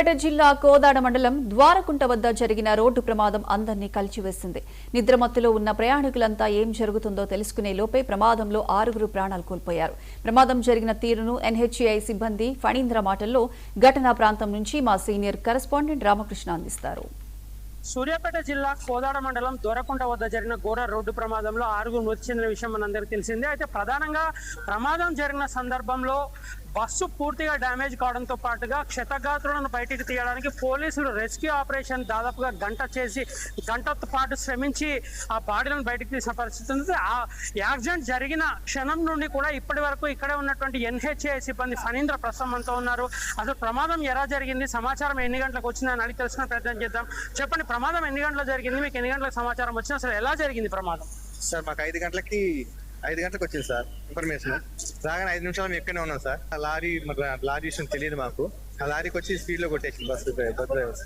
సూర్యాపేట జిల్లా కోదాడ మండలం ద్వారకుంట వద్ద జరిగిన రోడ్డు ప్రమాదం అందరినీ కలిచివేసింది. నిద్రమత్తులో ఉన్న ప్రయాణికులంతా ఏం జరుగుతుందో తెలుసుకునే లోపే ప్రమాదంలో 6 ప్రాణాలు కోల్పోయారు. ప్రమాదం జరిగిన తీరును ఎన్హెచ్ఏఐ సిబ్బంది ఫణీంద్ర మాటల్లో ఘటనా ప్రాంతం నుంచి మా సీనియర్ కరెస్పాండెంట్ రామకృష్ణ అందిస్తారు. సూర్యాపేట జిల్లా కోదాడ మండలం దొరకుంట వద్ద జరిగిన ఘోర రోడ్డు ప్రమాదంలో 6 మృతి చెందిన విషయం మనందరికీ తెలిసిందే. అయితే ప్రధానంగా ప్రమాదం జరిగిన సందర్భంలో బస్సు పూర్తిగా డ్యామేజ్ కావడంతో పాటుగా క్షతగాత్రులను బయటికి తీయడానికి పోలీసులు రెస్క్యూ ఆపరేషన్ దాదాపుగా గంట పాటు శ్రమించి ఆ బాడీలను బయటికి తీసిన పరిస్థితి ఉంది. ఆ యాక్సిడెంట్ జరిగిన క్షణం నుండి కూడా ఇప్పటి వరకు ఇక్కడే ఉన్నటువంటి ఎన్హెచ్ఏఐ సిబ్బంది ఫణీంద్ర ప్రసంతో ఉన్నారు. అసలు ప్రమాదం ఎలా జరిగింది, సమాచారం ఎన్ని గంటలకు వచ్చిందని అడిగి తెలుసుకునే ప్రయత్నం చేద్దాం. చెప్పండి, ప్రమాదం ఎన్ని గంటలకు జరిగింది, మీకు ఎన్ని గంటలకు సమాచారం వచ్చింది, అసలు ఎలా జరిగింది ప్రమాదం? సార్ మాకు 5 గంటలకు వచ్చింది సార్ ఇన్ఫర్మేషన్. రాగానే 5 నిమిషాలు మేము ఎక్కడనే ఉన్నాం సార్. ఆ లారీ విషయం తెలియదు మాకు. ఆ లారీకి వచ్చి స్పీడ్ లో కొట్టేసింది బస్ డ్రైవర్.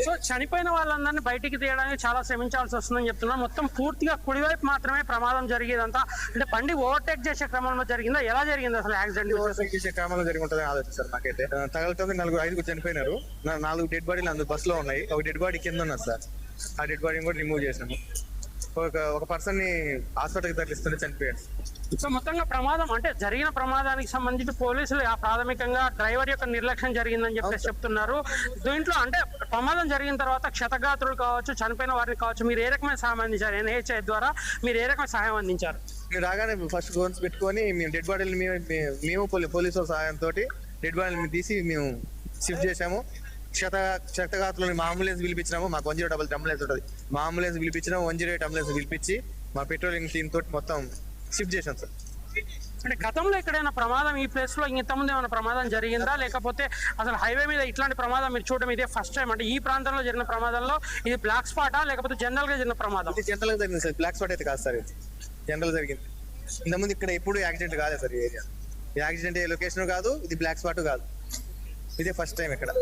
సో చనిపోయిన వాళ్ళందరినీ బయటికి తీయడానికి చాలా శ్రమించాల్సి వస్తుందని చెప్తున్నారు. మొత్తం పూర్తిగా కుడివైపు మాత్రమే ప్రమాదం జరిగేదంతా, అంటే బండి ఓవర్టేక్ చేసే క్రమంలో జరిగిందా, ఎలా జరిగింది అసలు యాక్సిడెంట్? ఓవర్టేక్ చేసే క్రమంలో జరిగి ఉంటుందని ఆలోచన సార్ మాకైతే. తగలతో 5 చనిపోయినారు. 4 డెడ్ బాడీలు అందులో బస్ లో ఉన్నాయి. ఒక డెడ్ బాడీ కింద ఉన్నారు సార్. ఆ డెడ్ బాడీని కూడా రిమూవ్ చేసాము. ఒక పర్సన్ ని హాస్పిటల్కి తరలిస్తుంటే చనిపోయాడు. సో మొత్తంగా ప్రమాదం అంటే జరిగిన ప్రమాదానికి సంబంధించి పోలీసులు ప్రాథమికంగా డ్రైవర్ యొక్క నిర్లక్ష్యం జరిగిందని చెప్పేసి చెప్తున్నారు. దీంట్లో అంటే ప్రమాదం జరిగిన తర్వాత క్షతగాత్రులు కావచ్చు, చనిపోయిన వారిని కావచ్చు, మీరు ఏ రకమైన సహాయం అందించారు? ఎన్హెచ్ఐ ద్వారా మీరు ఏ రకమైన సహాయం అందించారు? మేము రాగానే ఫస్ట్ గోన్స్ పెట్టుకొని మేము డెడ్ బాడీలు మేము పోలీసుల సహాయంతో డెడ్ బాడీలు తీసి మేము షిఫ్ట్ చేసాము. క్షతగాత్రులను మా అంబులెన్స్ పిలిపించినాము. మాకు 108 అంబులెన్స్ ఉంటుంది. మా అంబులెన్స్ పిలిపించినాము. 108 అంబులెన్స్ పిలిపించి మా పెట్రోలింగ్ టీమ్ తోటి మొత్తం షిఫ్ట్ చేశాం సార్. అంటే గతంలో ఎక్కడైనా ప్రమాదం ఈ ప్లేస్ లో ఇంతకుముందు ఏమైనా ప్రమాదం జరిగిందా, లేకపోతే అసలు హైవే మీద ఇట్లాంటి ప్రమాదం మీరు చూడడం ఇదే ఫస్ట్ టైం? అంటే ఈ ప్రాంతంలో జరిగిన ప్రమాదంలో ఇది బ్లాక్ స్పాటా లేకపోతే జనరల్ గా జరిగిన ప్రమాదం? ఇది జనరల్ గా జరిగింది సార్. బ్లాక్ స్పాట్ అయితే కాదు సార్. ఇది జనరల్ జరిగింది. ఇంతకుముందు ఇక్కడ ఎప్పుడు యాక్సిడెంట్ కాలేదు సార్. ఈ ఏరియా యాక్సిడెంట్ లొకేషన్ కాదు, ఇది బ్లాక్ స్పాట్ కాదు. ఇదే ఫస్ట్ టైం ఇక్కడ.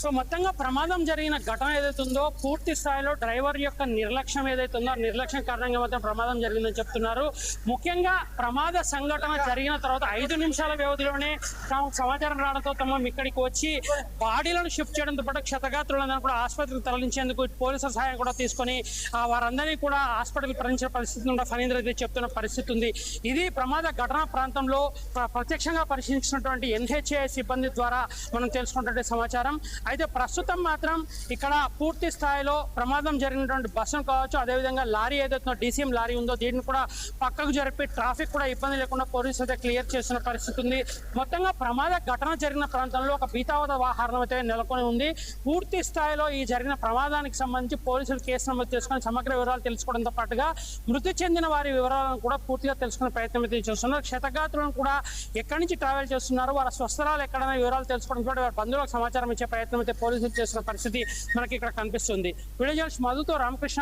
సో మొత్తంగా ప్రమాదం జరిగిన ఘటన ఏదైతే ఉందో పూర్తి స్థాయిలో డ్రైవర్ యొక్క నిర్లక్ష్యం ఏదైతే ఉందో నిర్లక్ష్యం కారణంగా మాత్రం ప్రమాదం జరిగిందని చెప్తున్నారు. ముఖ్యంగా ప్రమాద సంఘటన జరిగిన తర్వాత 5 నిమిషాల వ్యవధిలోనే తమకు సమాచారం రావడంతో తమ ఇక్కడికి వచ్చి బాడీలను షిఫ్ట్ చేయడంతో పాటు క్షతగాత్రులందరూ కూడా ఆసుపత్రికి తరలించేందుకు పోలీసుల సహాయం కూడా తీసుకొని వారందరినీ కూడా హాస్పిటల్కి తరలించిన పరిస్థితి ఉండే ఫణీంద్ర చెప్తున్న పరిస్థితి ఉంది. ఇది ప్రమాద ఘటనా ప్రాంతంలో ప్రత్యక్షంగా పరిశీలించినటువంటి ఎన్హెచ్ఏ సిబ్బంది ద్వారా మనం తెలుసుకున్నటువంటి సమాచారం. అయితే ప్రస్తుతం మాత్రం ఇక్కడ పూర్తి స్థాయిలో ప్రమాదం జరిగినటువంటి బస్సును కావచ్చు, అదేవిధంగా లారీ ఏదైతే DCM లారీ ఉందో దీన్ని కూడా పక్కకు జరిపి ట్రాఫిక్ కూడా ఇబ్బంది లేకుండా పోలీసులు అయితే క్లియర్ చేస్తున్న పరిస్థితి ఉంది. మొత్తంగా ప్రమాద ఘటన జరిగిన ప్రాంతంలో ఒక భీతావత వాహనం అయితే నెలకొని ఉంది. పూర్తి స్థాయిలో ఈ జరిగిన ప్రమాదానికి సంబంధించి పోలీసులు కేసు నమోదు చేసుకుని సమగ్ర వివరాలు తెలుసుకోవడంతో పాటుగా మృతి చెందిన వారి వివరాలను కూడా పూర్తిగా తెలుసుకునే ప్రయత్నం అయితే చేస్తున్నారు. క్షతగాత్రులను కూడా ఎక్కడి నుంచి ట్రావెల్ చేస్తున్నారు, వారి స్వస్థలాలు ఎక్కడైనా వివరాలు తెలుసుకోవడం కూడా వారి బంధువులకు సమాచారం ఇచ్చే ప్రయత్నం అయితే పోలీసులు చేస్తున్న పరిస్థితి మనకి ఇక్కడ కనిపిస్తుంది. వీడియో జర్నలిస్ట్ మధుతో రామకృష్ణ.